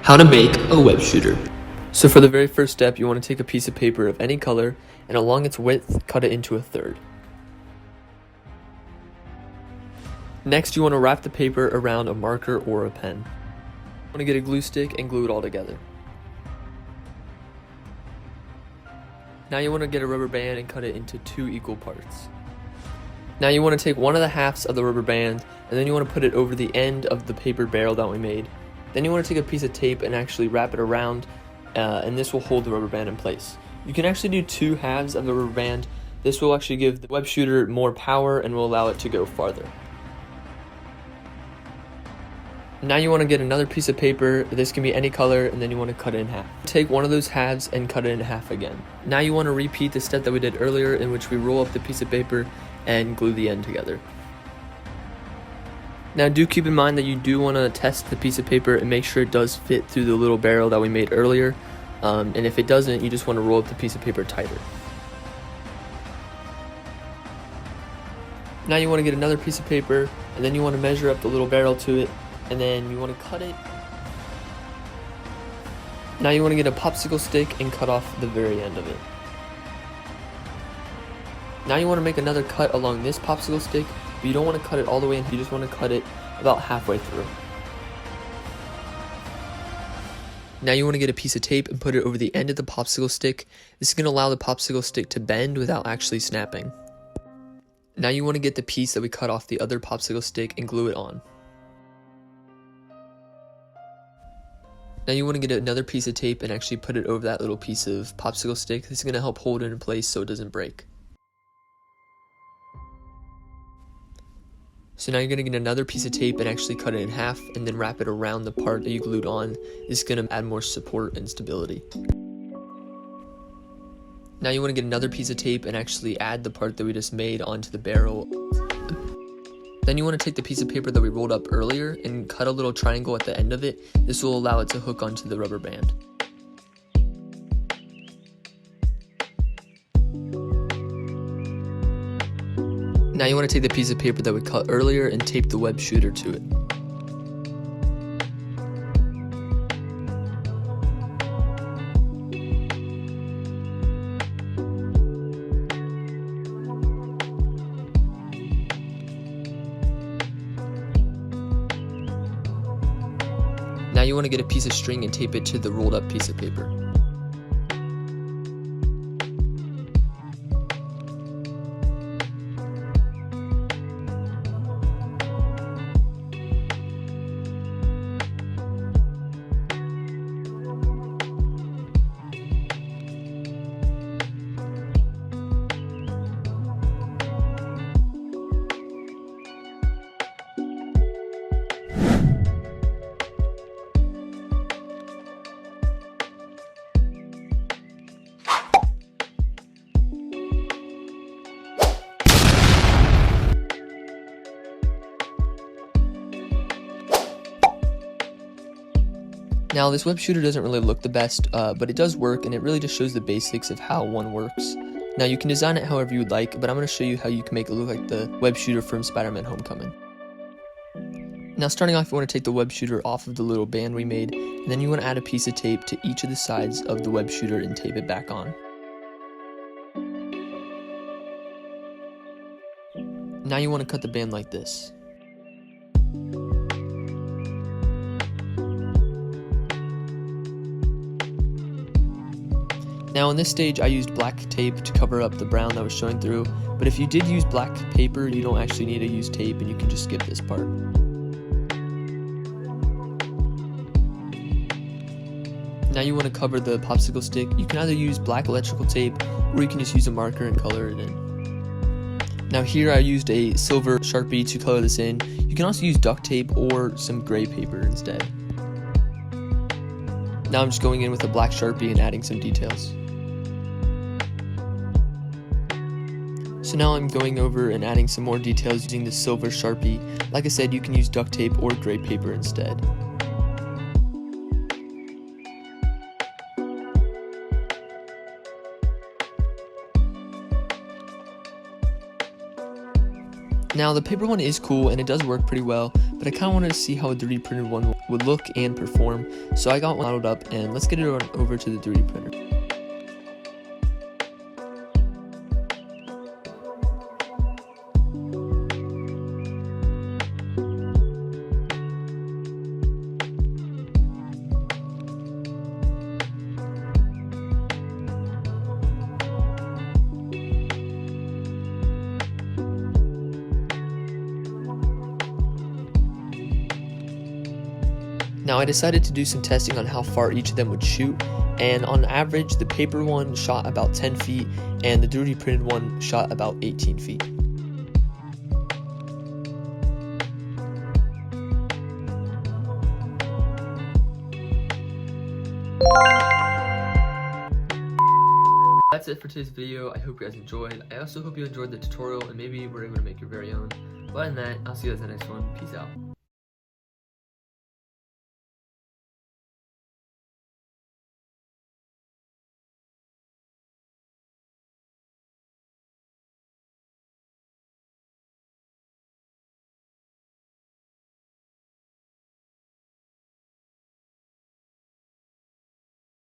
How to make a web shooter. So for the very first step, you want to take a piece of paper of any color and along its width, cut it into a third. Next, you want to wrap the paper around a marker or a pen. You want to get a glue stick and glue it all together. Now you want to get a rubber band and cut it into 2 equal parts. Now you want to take one of the halves of the rubber band and then you want to put it over the end of the paper barrel that we made. Then you want to take a piece of tape and actually wrap it around and this will hold the rubber band in place. You can actually do 2 halves of the rubber band. This will actually give the web shooter more power and will allow it to go farther. Now you want to get another piece of paper, this can be any color, and then you want to cut it in half. Take one of those halves and cut it in half again. Now you want to repeat the step that we did earlier in which we roll up the piece of paper and glue the end together. Now do keep in mind that you do want to test the piece of paper and make sure it does fit through the little barrel that we made earlier, and if it doesn't, you just want to roll up the piece of paper tighter. Now you want to get another piece of paper and then you want to measure up the little barrel to it and then you want to cut it. Now you want to get a popsicle stick and cut off the very end of it. Now you want to make another cut along this popsicle stick, but you don't want to cut it all the way in, you just want to cut it about halfway through. Now you want to get a piece of tape and put it over the end of the popsicle stick. This is going to allow the popsicle stick to bend without actually snapping. Now you want to get the piece that we cut off the other popsicle stick and glue it on. Now you want to get another piece of tape and actually put it over that little piece of popsicle stick. This is going to help hold it in place so it doesn't break. So now you're going to get another piece of tape and actually cut it in half and then wrap it around the part that you glued on. This is going to add more support and stability. Now you want to get another piece of tape and actually add the part that we just made onto the barrel. Then you want to take the piece of paper that we rolled up earlier and cut a little triangle at the end of it. This will allow it to hook onto the rubber band. Now you want to take the piece of paper that we cut earlier and tape the web shooter to it. Now you want to get a piece of string and tape it to the rolled up piece of paper. Now this web shooter doesn't really look the best, but it does work and it really just shows the basics of how one works. Now you can design it however you would like, but I'm going to show you how you can make it look like the web shooter from Spider-Man Homecoming. Now starting off, you want to take the web shooter off of the little band we made, and then you want to add a piece of tape to each of the sides of the web shooter and tape it back on. Now you want to cut the band like this. Now in this stage I used black tape to cover up the brown that was showing through, but if you did use black paper you don't actually need to use tape and you can just skip this part. Now you want to cover the popsicle stick. You can either use black electrical tape or you can just use a marker and color it in. Now here I used a silver Sharpie to color this in. You can also use duct tape or some gray paper instead. Now I'm just going in with a black Sharpie and adding some details. So now I'm going over and adding some more details using the silver Sharpie. Like I said, you can use duct tape or gray paper instead. Now the paper one is cool and it does work pretty well, but I kind of wanted to see how a 3D printed one would look and perform. So I got one modeled up, and let's get it over to the 3D printer. Now I decided to do some testing on how far each of them would shoot, and on average the paper one shot about 10 feet and the 3D printed one shot about 18 feet. That's it for today's video. I hope you guys enjoyed. I also hope you enjoyed the tutorial and maybe you were able to make your very own. But other than that, I'll see you guys in the next one. Peace out.